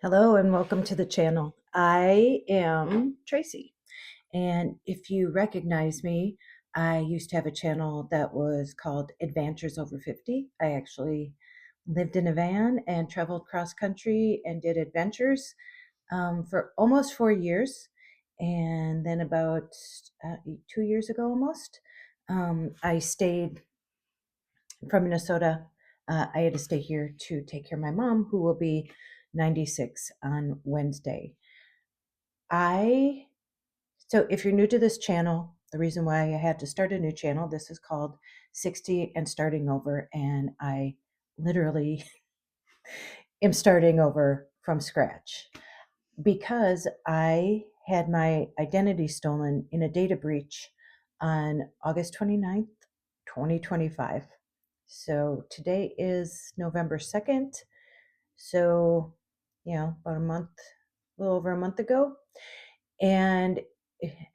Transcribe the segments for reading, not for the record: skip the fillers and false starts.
Hello and welcome to the channel. I am Tracy, and if you recognize me, I used to have a channel that was called Adventures Over 50. I actually lived in a van and traveled cross country and did adventures for almost 4 years. And then about 2 years ago almost, I stayed from Minnesota. I had to stay here to take care of my mom, who will be 96 on Wednesday. I So if you're new to this channel, the reason why I had to start a new channel, this is called 60 and Starting Over, and I literally am starting over from scratch because I had my identity stolen in a data breach on August 29th, 2025. So today is November 2nd. So, about a month, a little over a month ago. And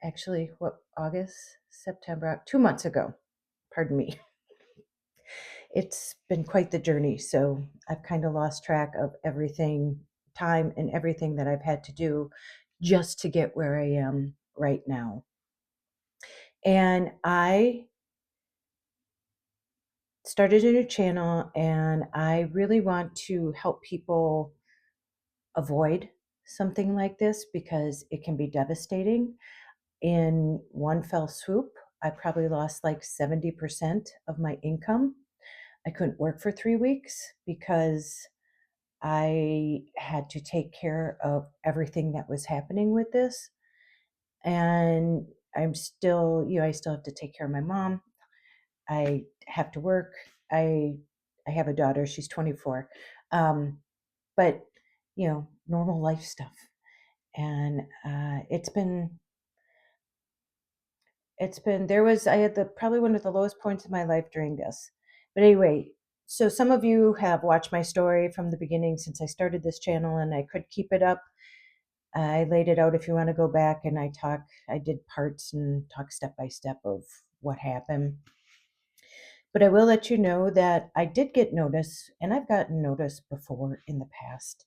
actually, August, September, 2 months ago, pardon me. It's been quite the journey. So I've kind of lost track of everything, time, and everything that I've had to do just to get where I am right now. And I started a new channel, and I really want to help people avoid something like this because it can be devastating. In one fell swoop, I probably lost like 70% of my income. I couldn't work for 3 weeks because I had to take care of everything that was happening with this. And I still have to take care of my mom. I have to work. I have a daughter, she's 24. But normal life stuff. And I had probably one of the lowest points of my life during this. But anyway, so some of you have watched my story from the beginning since I started this channel, and I could keep it up. I laid it out if you want to go back, and I did parts and talk step by step of what happened. But I will let you know that I did get notice, and I've gotten notice before in the past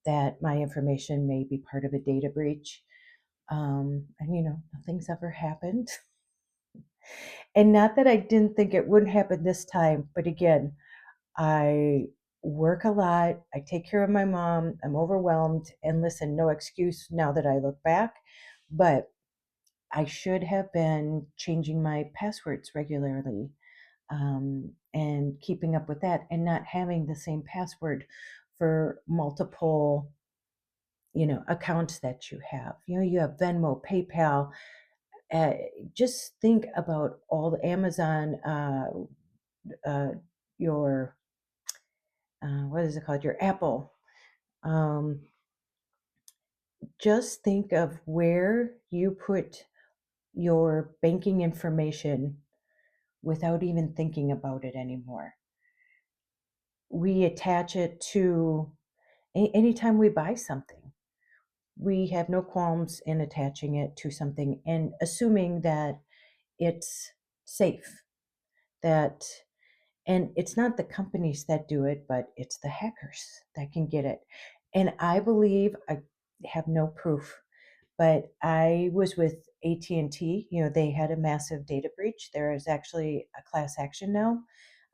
that my information may be part of a data breach. And nothing's ever happened. And not that I didn't think it wouldn't happen this time, but again, I work a lot. I take care of my mom. I'm overwhelmed. And listen, no excuse now that I look back, but I should have been changing my passwords regularly, and keeping up with that and not having the same password for multiple accounts that you have. You have Venmo, PayPal. uh, just think about all the Amazon, uh, your what is it called, your Apple. um, just think of where you put your banking information without even thinking about it anymore. We attach it to anytime we buy something. We have no qualms in attaching it to something and assuming that it's safe, that and it's not the companies that do it, but it's the hackers that can get it. And I believe, I have no proof, but I was with AT&T. They had a massive data breach. There is actually a class action now.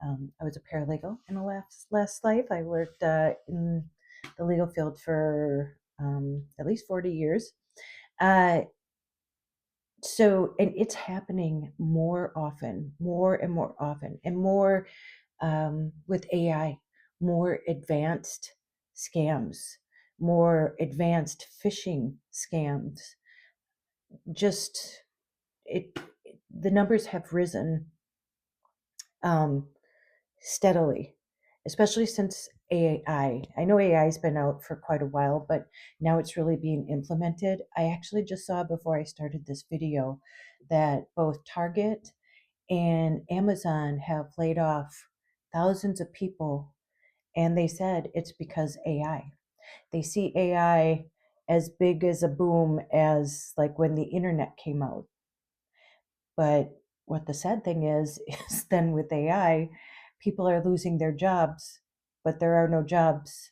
I was a paralegal in a last life. I worked in the legal field for at least 40 years. Uh, and it's happening more often, more and more often, and more with AI, more advanced scams, more advanced phishing scams. Just it, the numbers have risen um, steadily, especially since AI. I know AI has been out for quite a while, but now it's really being implemented. I actually just saw before I started this video that both Target and Amazon have laid off thousands of people, and they said it's because AI. They see AI as big as a boom as like when the internet came out. But what the sad thing is is then with AI, people are losing their jobs, but there are no jobs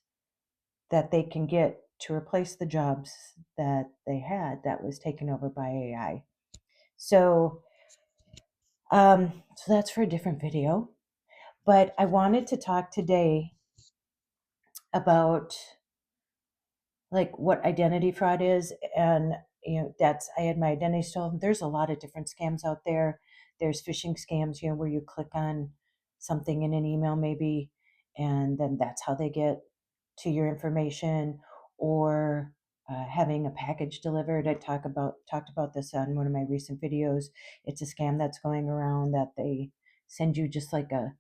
that they can get to replace the jobs that they had that was taken over by AI. So, so that's for a different video. But I wanted to talk today about like what identity fraud is, and that's, I had my identity stolen. There's a lot of different scams out there. There's phishing scams, where you click on something in an email maybe, and then that's how they get to your information, or having a package delivered. I talked about this on one of my recent videos. It's a scam that's going around that they send you just like a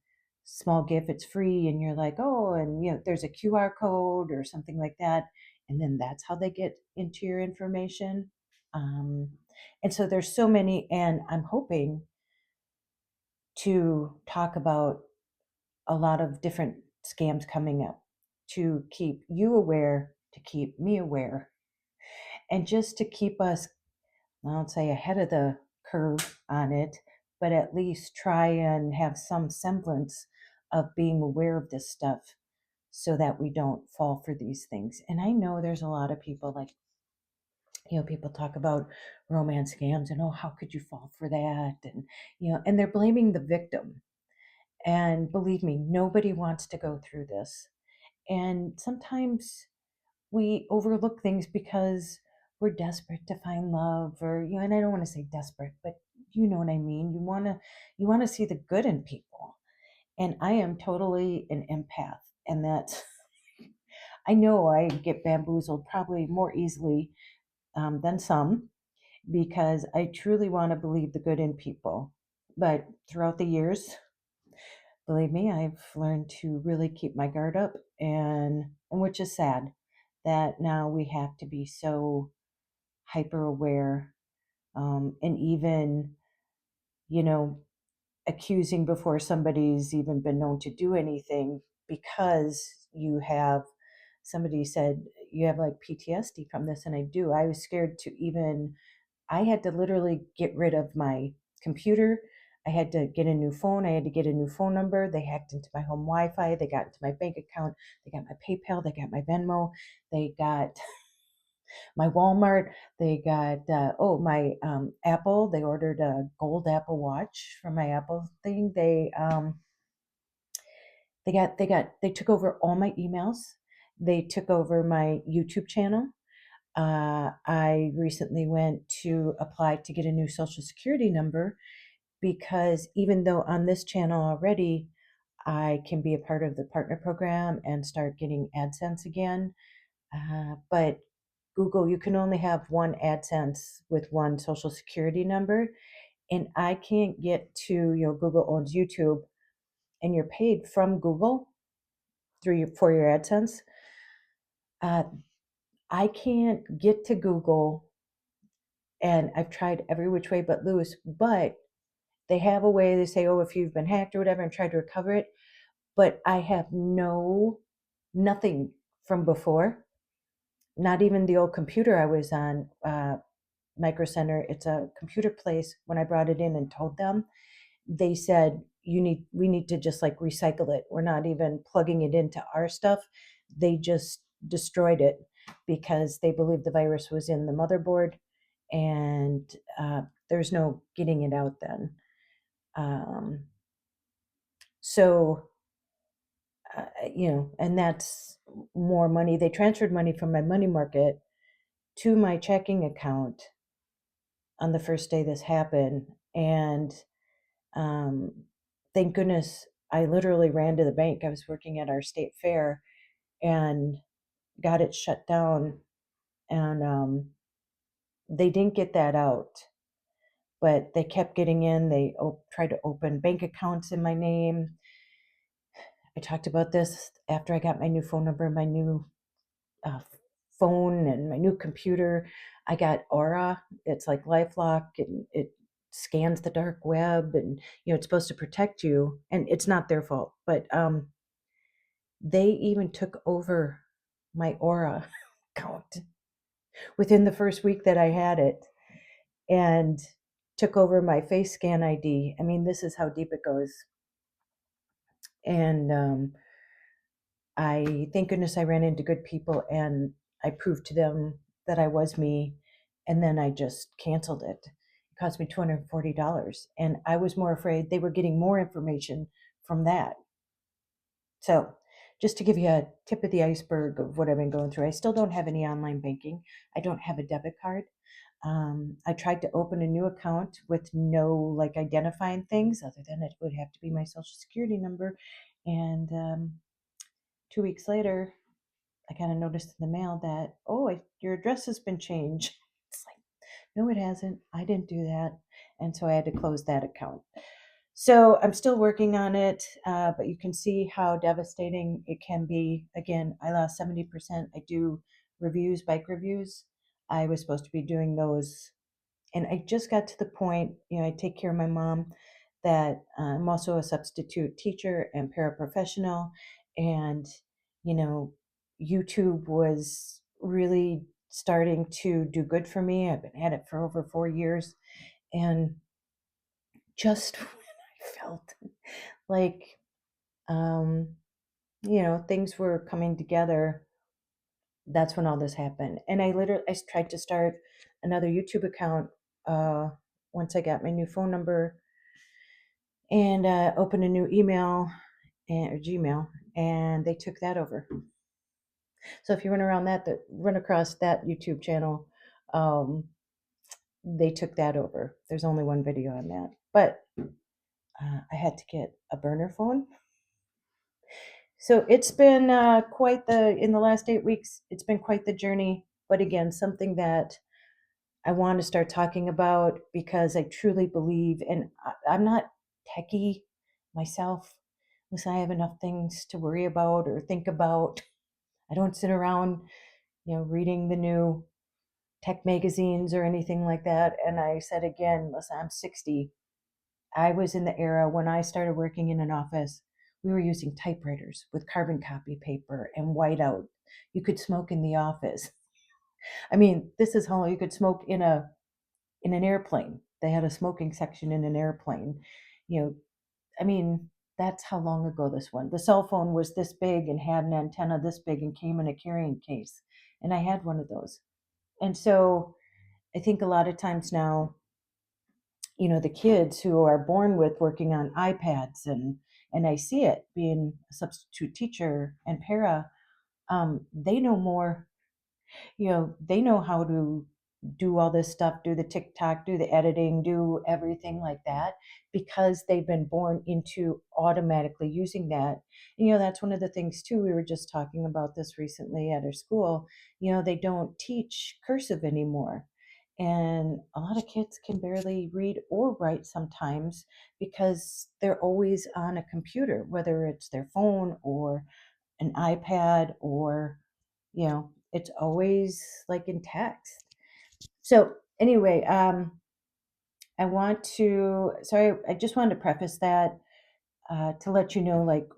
small gift. It's free, and you're like, oh, and there's a QR code or something like that, and then that's how they get into your information. Um, and so there's so many, and I'm hoping to talk about a lot of different scams coming up to keep you aware, to keep me aware, and just to keep us, I don't say ahead of the curve on it, but at least try and have some semblance of being aware of this stuff so that we don't fall for these things. And I know there's a lot of people like, people talk about romance scams and, oh, how could you fall for that? And, and they're blaming the victim. And believe me, nobody wants to go through this. And sometimes we overlook things because we're desperate to find love, or, and I don't want to say desperate, but you know what I mean. You want to see the good in people. And I am totally an empath. And that I know I get bamboozled probably more easily than some, because I truly want to believe the good in people. But throughout the years, believe me, I've learned to really keep my guard up, and which is sad that now we have to be so hyper aware, and even, you know, accusing before somebody's even been known to do anything, because you have somebody said you have like PTSD from this, and I do. I was scared to even, I had to literally get rid of my computer. I had to get a new phone. I had to get a new phone number. They hacked into my home Wi-Fi. They got into my bank account. They got my PayPal. They got my Venmo. They got my Walmart. They got my Apple. They ordered a gold Apple Watch from my Apple thing. They took over all my emails. They took over my YouTube channel. I recently went to apply to get a new social security number, because even though on this channel already I can be a part of the partner program and start getting AdSense again, but Google, you can only have one AdSense with one social security number. And I can't get to, Google owns YouTube, and you're paid from Google for your AdSense. Uh, I can't get to Google, and I've tried every which way but loose. But they have a way. They say, oh, if you've been hacked or whatever, and try to recover it. But I have nothing from before. Not even the old computer I was on, Micro Center. It's a computer place. When I brought it in and told them, they said we need to just like recycle it. We're not even plugging it into our stuff. They just destroyed it because they believed the virus was in the motherboard, and there's no getting it out then. So and that's more money. They transferred money from my money market to my checking account on the first day this happened. And um, thank goodness I literally ran to the bank. I was working at our state fair and got it shut down. And they didn't get that out, but they kept getting in. They tried to open bank accounts in my name. I talked about this after I got my new phone number, my new uh, phone, and my new computer. I got Aura. It's like LifeLock, and it scans the dark web, and it's supposed to protect you, and it's not their fault. But they even took over my Aura account within the first week that I had it, and took over my face scan ID. I mean, this is how deep it goes. And I thank goodness I ran into good people, and I proved to them that I was me, and then I just canceled it. It cost me $240, and I was more afraid they were getting more information from that. So, just to give you a tip of the iceberg of what I've been going through, I still don't have any online banking. I don't have a debit card. I tried to open a new account with no like identifying things other than it would have to be my social security number. And 2 weeks later, I got a notice in the mail that, oh, your address has been changed. It's like, no, it hasn't. I didn't do that. And so I had to close that account. So I'm still working on it, but you can see how devastating it can be. Again, I lost 70%. I do reviews, bike reviews. I was supposed to be doing those. And I just got to the point, I take care of my mom, that I'm also a substitute teacher and paraprofessional. And, you know, YouTube was really starting to do good for me. I've been at it for over 4 years. And just when I felt like, um, things were coming together, that's when all this happened. And I tried to start another YouTube account uh, once I got my new phone number and opened a new email or Gmail, and they took that over. So if you run across that YouTube channel, um, they took that over. There's only one video on that, but I had to get a burner phone. So it's been in the last 8 weeks, it's been quite the journey. But again, something that I want to start talking about because I truly believe, and I'm not techie myself. Listen, I have enough things to worry about or think about. I don't sit around, reading the new tech magazines or anything like that. And I said again, listen, I'm 60. I was in the era when I started working in an office, we were using typewriters with carbon copy paper and whiteout. You could smoke in the office. I mean, this is how you could smoke in an airplane. They had a smoking section in an airplane. You know, I mean, that's how long ago this one. The cell phone was this big and had an antenna this big and came in a carrying case. And I had one of those. And so I think a lot of times now, the kids who are born with working on iPads, and I see it being a substitute teacher and para, they know more. They know how to do all this stuff, do the TikTok, do the editing, do everything like that, because they've been born into automatically using that. That's one of the things too. We were just talking about this recently at our school. They don't teach cursive anymore. And a lot of kids can barely read or write sometimes because they're always on a computer, whether it's their phone or an iPad, or it's always like in text. So anyway, I just wanted to preface that to let you know, like,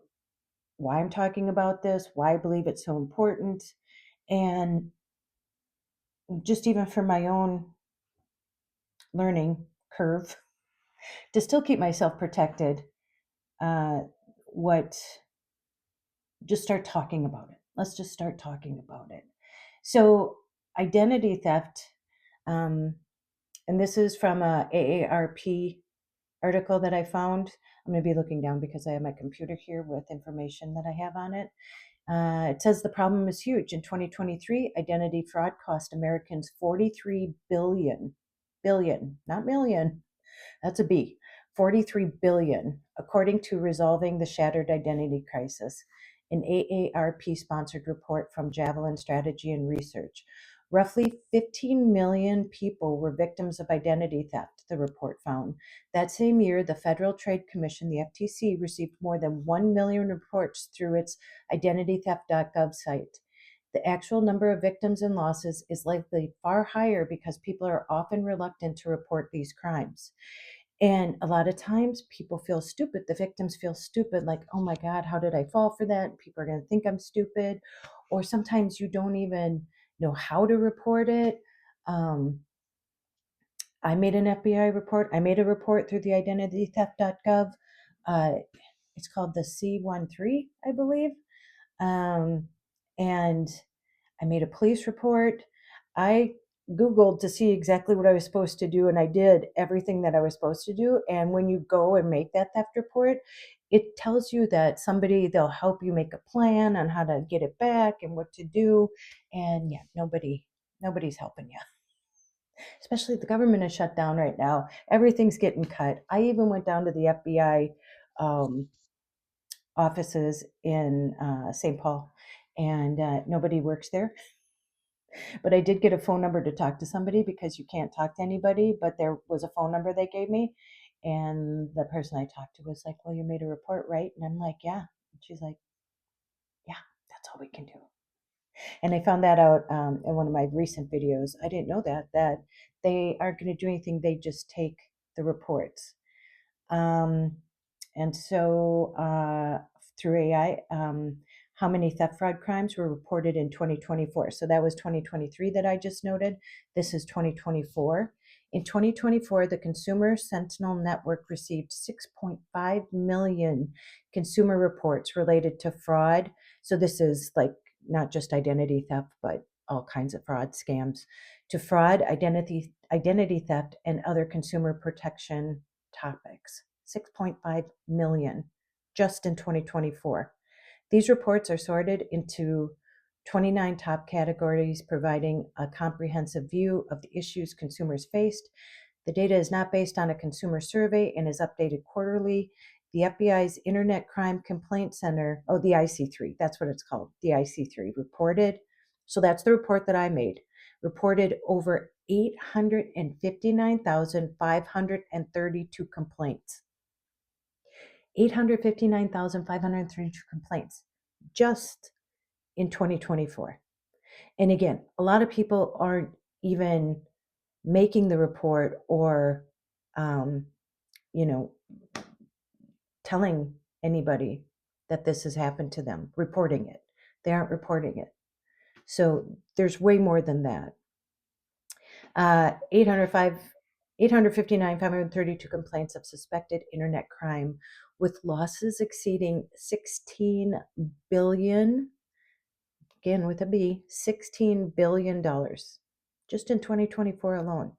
why I'm talking about this, why I believe it's so important, and just even for my own learning curve, to still keep myself protected. uh, what Just start talking about it. Let's just start talking about it. So identity theft, um, and this is from a AARP article that I found. I'm going to be looking down because I have my computer here with information that I have on it. It says the problem is huge. In 2023, identity fraud cost Americans 43 billion, not million. That's a B. 43 billion, according to Resolving the Shattered Identity Crisis, an AARP sponsored report from Javelin Strategy and Research. Roughly 15 million people were victims of identity theft, the report found. That same year, the Federal Trade Commission, the FTC, received more than 1 million reports through its identitytheft.gov site. The actual number of victims and losses is likely far higher because people are often reluctant to report these crimes. And a lot of times people feel stupid. The victims feel stupid, like, oh my God, how did I fall for that? People are going to think I'm stupid. Or sometimes you don't even know how to report it. I made an FBI report. I made a report through the identitytheft.gov. Uh, it's called the C13, I believe. And I I made a police report. I Googled to see exactly what I was supposed to do, and I did everything that I was supposed to do. And when you go and make that theft report, it tells you that they'll help you make a plan on how to get it back and what to do. And yeah, nobody's helping you. Especially the government is shut down right now. Everything's getting cut. I even went down to the FBI offices in St. Paul, and nobody works there. But I did get a phone number to talk to somebody because you can't talk to anybody. But there was a phone number they gave me, and the person I talked to was like, "Well, you made a report, right?" And I'm like, "Yeah." And she's like, "Yeah, that's all we can do." And I found that out in one of my recent videos. I didn't know that they aren't going to do anything. They just take the reports. Um, and so through AI, how many theft fraud crimes were reported in 2024? So that was 2023 that I just noted. This is 2024. In 2024, the Consumer Sentinel Network received 6.5 million consumer reports related to fraud. So this is like not just identity theft, but all kinds of fraud scams, to fraud, identity theft, and other consumer protection topics. 6.5 million just in 2024. These reports are sorted into 29 top categories, providing a comprehensive view of the issues consumers faced. The data is not based on a consumer survey and is updated quarterly. The FBI's Internet Crime Complaint Center, the IC3, that's what it's called, the IC3, reported. So that's the report that I made, reported over 859,532 complaints. 859,532 complaints just in 2024. And again, a lot of people aren't even making the report or, you know, telling anybody that this has happened to them, reporting it. They aren't reporting it. So there's way more than that. 859,532 complaints of suspected internet crime, with losses exceeding $16 billion, again with a B, $16 billion, just in 2024 alone.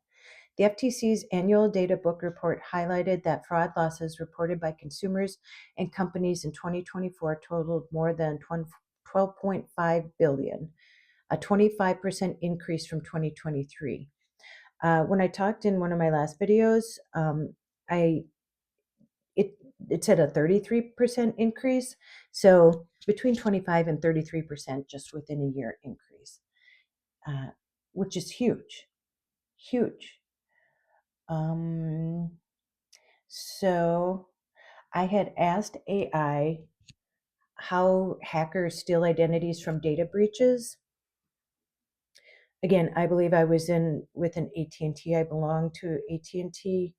The FTC's annual data book report highlighted that fraud losses reported by consumers and companies in 2024 totaled more than $12.5 billion, a 25% increase from 2023. When I talked in one of my last videos, it said a 33% increase. So between 25 and 33% just within a year increase, which is huge, huge. So I had asked AI how hackers steal identities from data breaches. Again, I believe I was with an AT&T. I belonged to AT&T,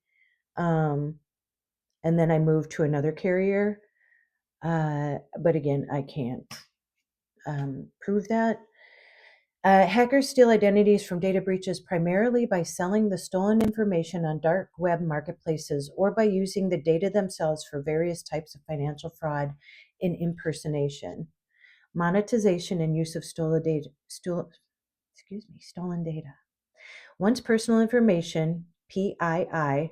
and then I moved to another carrier. But again, I can't prove that. Hackers steal identities from data breaches primarily by selling the stolen information on dark web marketplaces or by using the data themselves for various types of financial fraud and impersonation. Monetization and use of stolen data. Once personal information, PII,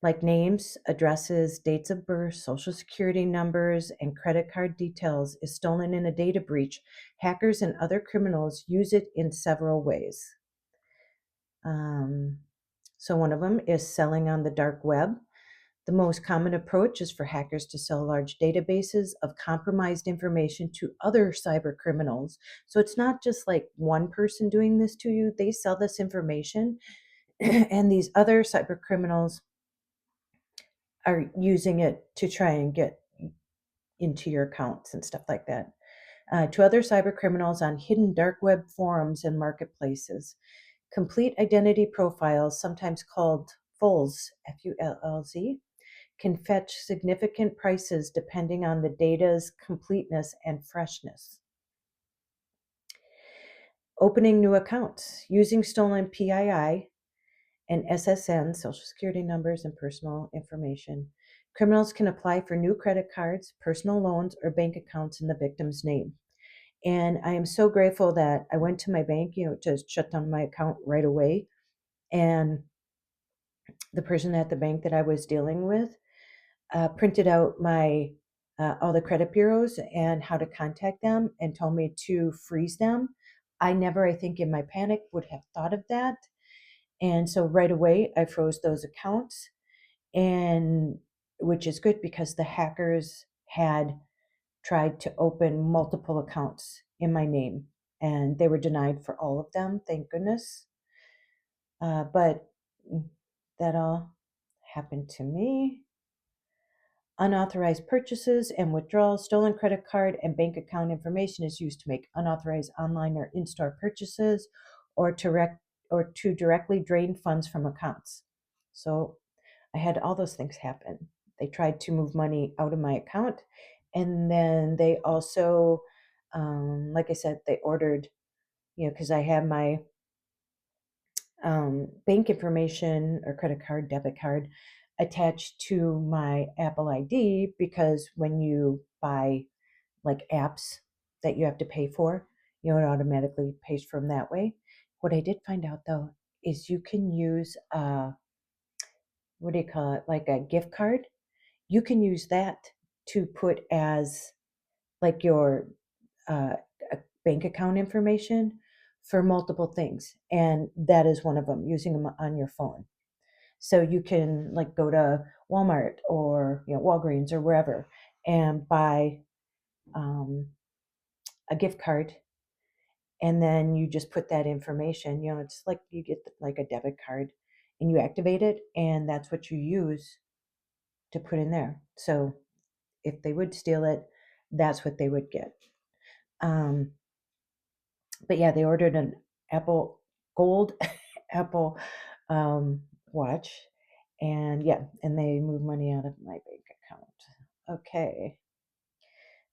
like names, addresses, dates of birth, social security numbers, and credit card details, is stolen in a data breach, hackers and other criminals use it in several ways. So one of them is selling on the dark web. The most common approach is for hackers to sell large databases of compromised information to other cyber criminals. So it's not just like one person doing this to you. They sell this information and these other cyber criminals are using it to try and get into your accounts and stuff like that. To other cyber criminals on hidden dark web forums and marketplaces. Complete identity profiles, sometimes called fulls, F-U-L-L-Z, can fetch significant prices depending on the data's completeness and freshness. Opening new accounts. Using stolen PII and SSN, social security numbers, and personal information, criminals can apply for new credit cards, personal loans, or bank accounts in the victim's name. And I am so grateful that I went to my bank, to shut down my account right away. And the person at the bank that I was dealing with printed out my all the credit bureaus and how to contact them and told me to freeze them. I never, I think, in my panic would have thought of that. And so right away, I froze those accounts, and which is good because the hackers had tried to open multiple accounts in my name, and they were denied for all of them, thank goodness. But that all happened to me. Unauthorized purchases and withdrawals, stolen credit card and bank account information is used to make unauthorized online or in-store purchases or to directly drain funds from accounts. So I had all those things happen. They tried to move money out of my account, and then they also, like I said, they ordered, because I had my bank information or credit card, debit card attached to my Apple ID, because when you buy like apps that you have to pay for, it automatically pays from that way. What I did find out though is you can use what do you call it, like a gift card. You can use that to put as like your uh, bank account information for multiple things, and that is one of them, using them on your phone. So you can like go to Walmart or Walgreens or wherever and buy um, a gift card, and then you just put that information. It's like you get like a debit card, and you activate it, and that's what you use to put in there. So if they would steal it, that's what they would get. Um, but yeah, they ordered an Apple Gold Apple watch, and yeah, and they moved money out of my bank account. Okay,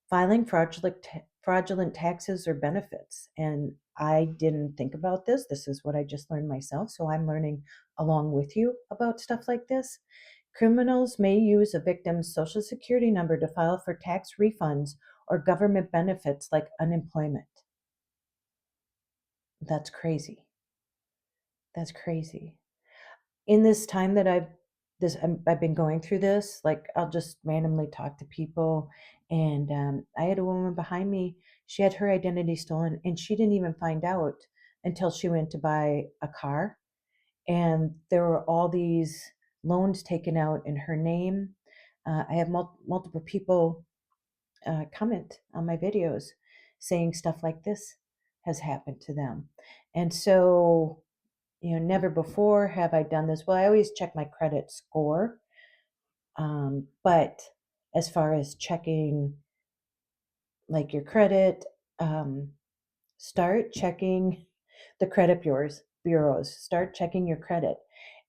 filing fraudulent taxes or benefits, and I didn't think about this. This is what I just learned myself, so I'm learning along with you about stuff like this. Criminals may use a victim's social security number to file for tax refunds or government benefits like unemployment. That's crazy. That's crazy. In this time that I've been going through this, like I'll just randomly talk to people, and I had a woman behind me. She had her identity stolen, and she didn't even find out until she went to buy a car, and there were all these loans taken out in her name. I have multiple people comment on my videos saying stuff like this has happened to them, and so never before have I done this. Well, I always check my credit score. But as far as checking like your credit, um, start checking the credit bureaus, start checking your credit.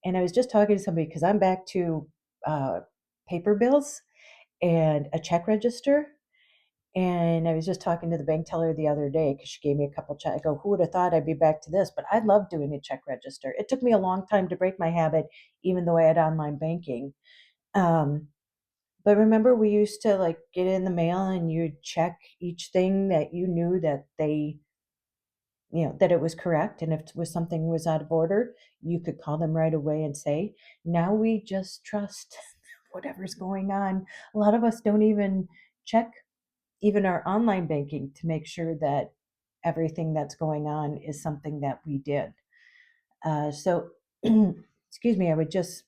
And I was just talking to somebody because I'm back to uh, paper bills and a check register. And I was just talking to the bank teller the other day because she gave me a couple checks. I go, who would have thought I'd be back to this? But I love doing a check register. It took me a long time to break my habit, even though I had online banking. Um, but remember, we used to like get in the mail and you'd check each thing that you knew that that it was correct. And if it was something was out of order, you could call them right away and say, now we just trust whatever's going on. A lot of us don't even check even our online banking to make sure that everything that's going on is something that we did. So, excuse me, I would just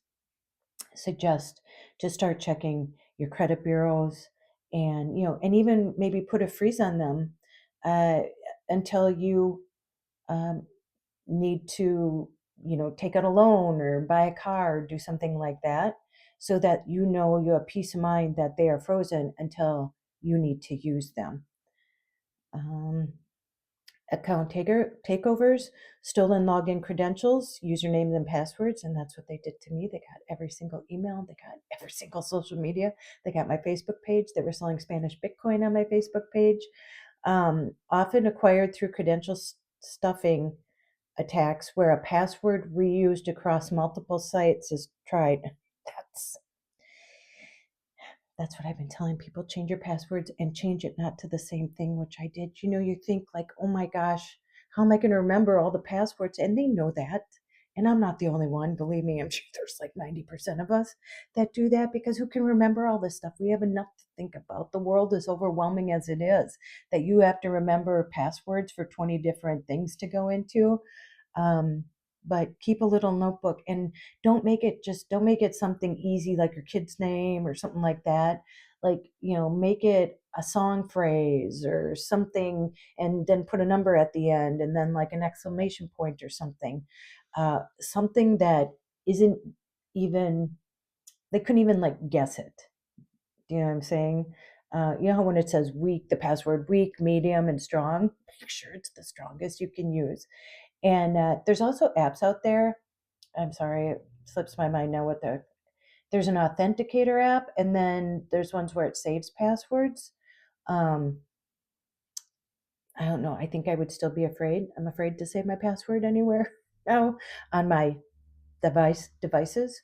suggest to start checking your credit bureaus, and and even maybe put a freeze on them uh, until you um, need to take out a loan or buy a car or do something like that, so that you have peace of mind that they are frozen until you need to use them. um, Account takeovers, stolen login credentials, usernames and passwords, and that's what they did to me. They got every single email, they got every single social media, they got my Facebook page. They were selling Spanish Bitcoin on my Facebook page. Often acquired through credential stuffing attacks, where a password reused across multiple sites is tried. That's That's what I've been telling people. Change your passwords and change it not to the same thing, which I did. You think like, oh my gosh, how am I going to remember all the passwords? And they know that. And I'm not the only one. Believe me, I'm sure there's like 90% of us that do that, because who can remember all this stuff? We have enough to think about. The world is overwhelming as it is, that you have to remember passwords for 20 different things to go into. Um, but keep a little notebook, and don't make it something easy like your kid's name or something like that. Like, make it a song phrase or something, and then put a number at the end, and then like an exclamation point or something. Something that isn't even, they couldn't even like guess it. Do you know what I'm saying? You know how when it says weak, the password weak, medium, and strong, make sure it's the strongest you can use. And there's also apps out there. I'm sorry, it slips my mind now what there's an authenticator app, and then there's ones where it saves passwords. Um, I don't know. I think I would still be afraid. I'm afraid to save my password anywhere now on my devices,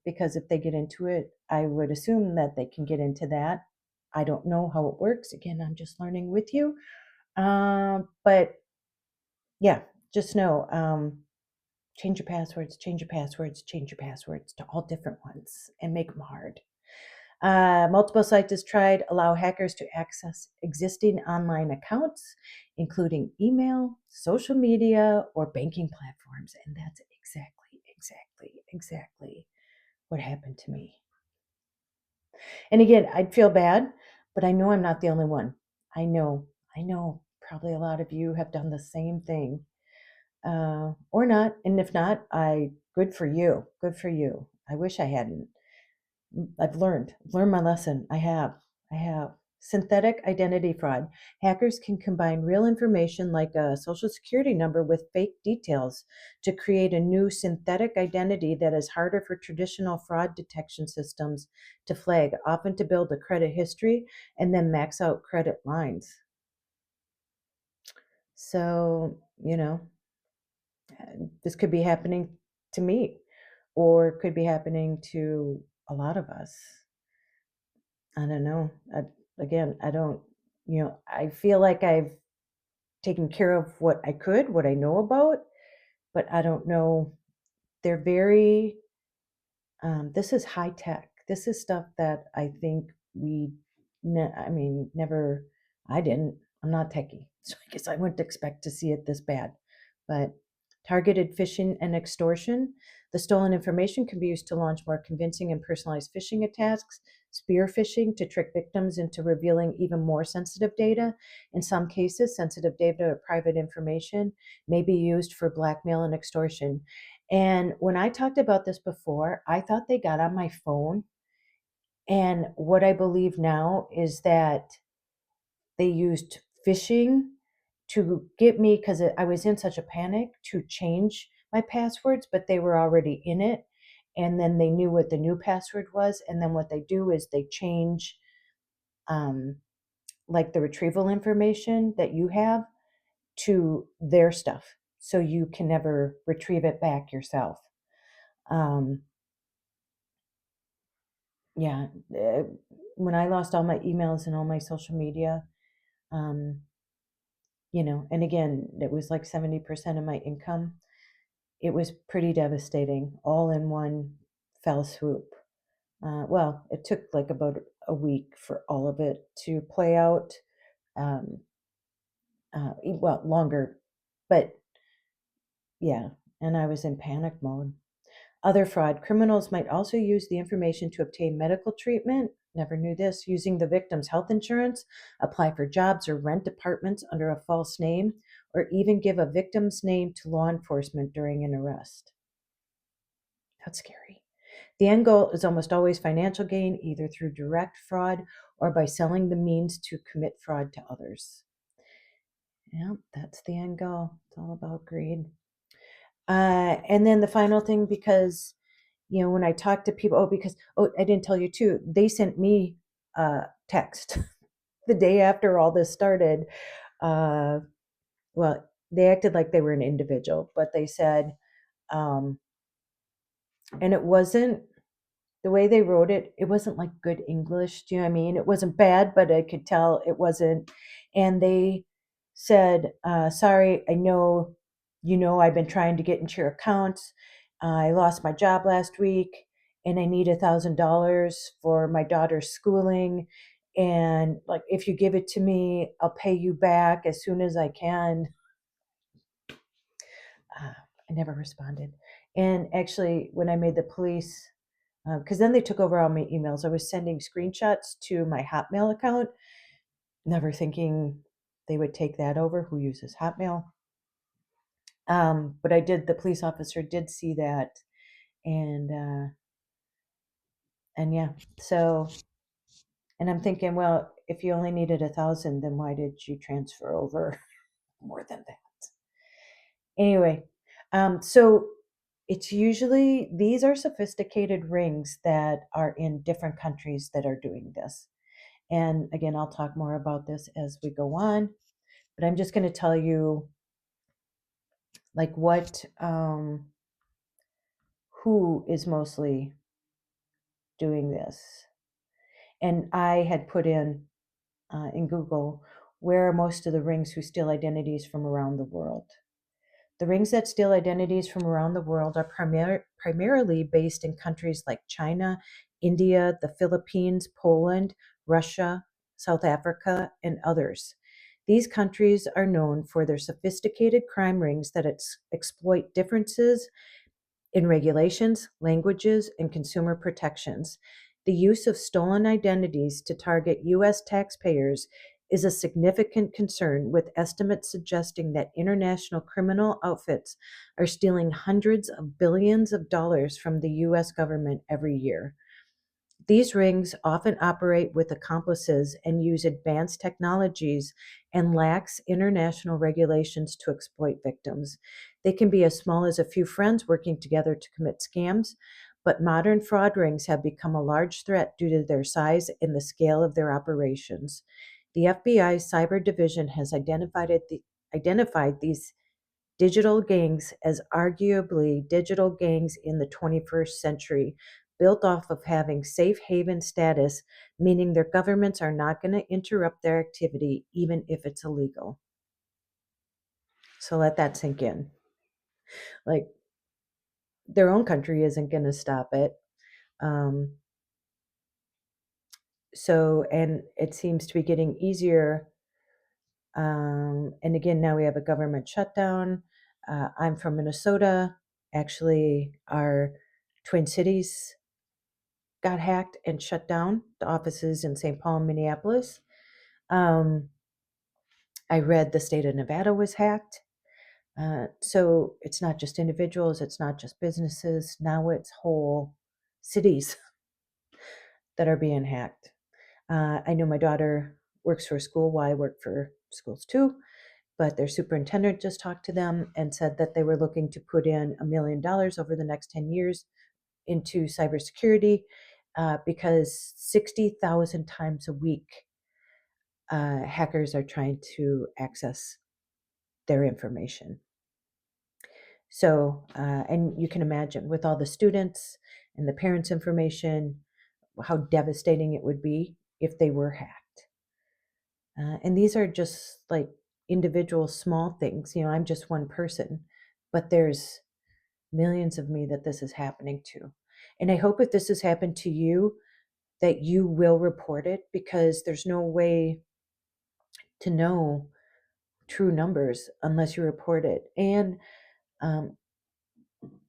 because if they get into it, I would assume that they can get into that. I don't know how it works. Again, I'm just learning with you. But yeah, just know, change your passwords, change your passwords, change your passwords to all different ones and make them hard. Multiple sites has tried allow hackers to access existing online accounts, including email, social media, or banking platforms. And that's exactly what happened to me. And again, I'd feel bad, but I know I'm not the only one. I know probably a lot of you have done the same thing, or not. And if not, good for you. Good for you. I wish I hadn't. I've learned my lesson. I have. Synthetic identity fraud. Hackers can combine real information like a social security number with fake details to create a new synthetic identity that is harder for traditional fraud detection systems to flag, often to build a credit history and then max out credit lines. So, this could be happening to me, or it could be happening to a lot of us. I don't know. Again, I don't, I feel like I've taken care of what I could, what I know about, but I don't know. They're very, this is high tech. This is stuff that I think I mean, never, I didn't, I'm not techie. So I guess I wouldn't expect to see it this bad. But targeted phishing and extortion. The stolen information can be used to launch more convincing and personalized phishing attacks, spear phishing to trick victims into revealing even more sensitive data. In some cases, sensitive data or private information may be used for blackmail and extortion. And when I talked about this before, I thought they got on my phone. And what I believe now is that they used phishing to get me, because I was in such a panic, to change my passwords, but they were already in it. And then they knew what the new password was. And then what they do is they change, um, like the retrieval information that you have to their stuff. So you can never retrieve it back yourself. Um, yeah. When I lost all my emails and all my social media, um, and again, it was like 70% of my income. It was pretty devastating, all in one fell swoop. Well, it took like about a week for all of it to play out. Um, well, longer, but yeah, and I was in panic mode. Other fraud. Criminals might also use the information to obtain medical treatment. Never knew this. Using the victim's health insurance, apply for jobs or rent apartments under a false name, or even give a victim's name to law enforcement during an arrest. That's scary. The end goal is almost always financial gain, either through direct fraud or by selling the means to commit fraud to others. Yeah, that's the end goal. It's all about greed. And then the final thing, because when I talk to people, I didn't tell you too, they sent me a text the day after all this started. Uh, well, they acted like they were an individual, but they said, and it wasn't the way they wrote it, it wasn't like good English. Do you know what I mean? It wasn't bad, but I could tell it wasn't. And they said, sorry, I know, I've been trying to get into your accounts. I lost my job last week and I need $1,000 for my daughter's schooling. And like, if you give it to me, I'll pay you back as soon as I can. I never responded. And actually, when I made the police, because then they took over all my emails, I was sending screenshots to my Hotmail account, never thinking they would take that over. Who uses Hotmail? But I did. The police officer did see that, and yeah. So, and I'm thinking, well, if you only needed 1,000, then why did you transfer over more than that? Anyway, so it's usually, these are sophisticated rings that are in different countries that are doing this. And again, I'll talk more about this as we go on, but I'm just going to tell you like who is mostly doing this. And I had put in Google, where are most of the rings who steal identities from around the world? The rings that steal identities from around the world are primarily based in countries like China, India, the Philippines, Poland, Russia, South Africa, and others. These countries are known for their sophisticated crime rings that exploit differences in regulations, languages, and consumer protections. The use of stolen identities to target U.S. taxpayers is a significant concern, with estimates suggesting that international criminal outfits are stealing hundreds of billions of dollars from the U.S. government every year. These rings often operate with accomplices and use advanced technologies and lax international regulations to exploit victims. They can be as small as a few friends working together to commit scams, but modern fraud rings have become a large threat due to their size and the scale of their operations. The FBI's cyber division has identified these digital gangs as arguably digital gangs in the 21st century, built off of having safe haven status, meaning their governments are not going to interrupt their activity, even if it's illegal. So let that sink in. Like, their own country isn't going to stop it. Um, and it seems to be getting easier. And again, now we have a government shutdown. I'm from Minnesota. Actually, our Twin Cities got hacked and shut down, the offices in St. Paul and Minneapolis. Um, I read the state of Nevada was hacked. So it's not just individuals, it's not just businesses. Now it's whole cities that are being hacked. I know my daughter works for a school. Well, I work for schools too, but their superintendent just talked to them and said that they were looking to put in $1 million over the next 10 years into cybersecurity, because 60,000 times a week, hackers are trying to access their information. So, and you can imagine with all the students and the parents' information, how devastating it would be if they were hacked. And these are just like individual small things. I'm just one person, but there's millions of me that this is happening to. And I hope if this has happened to you, that you will report it, because there's no way to know true numbers unless you report it. And um,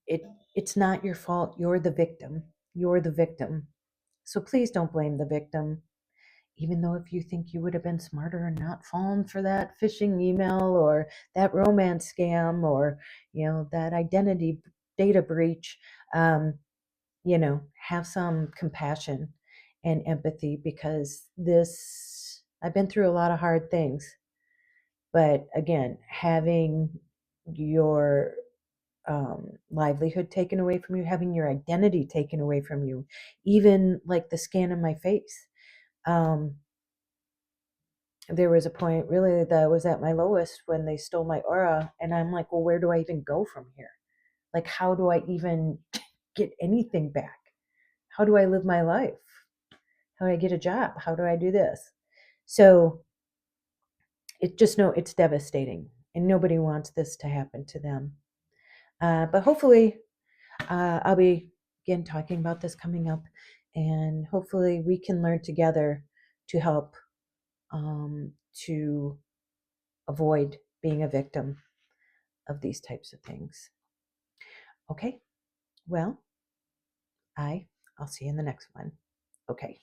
it it's not your fault. You're the victim. You're the victim. So please don't blame the victim. Even though if you think you would have been smarter and not fallen for that phishing email or that romance scam or that identity data breach, have some compassion and empathy, because I've been through a lot of hard things. But again, having your livelihood taken away from you, having your identity taken away from you, even like the scan of my face. There was a point really that I was at my lowest when they stole my aura, and I'm like, well, where do I even go from here? Like, how do I even get anything back? how do I live my life? How do I get a job? How do I do this? So it's devastating, and nobody wants this to happen to them. But hopefully, I'll be again talking about this coming up, and hopefully we can learn together to help to avoid being a victim of these types of things. Okay, well, I'll see you in the next one. Okay.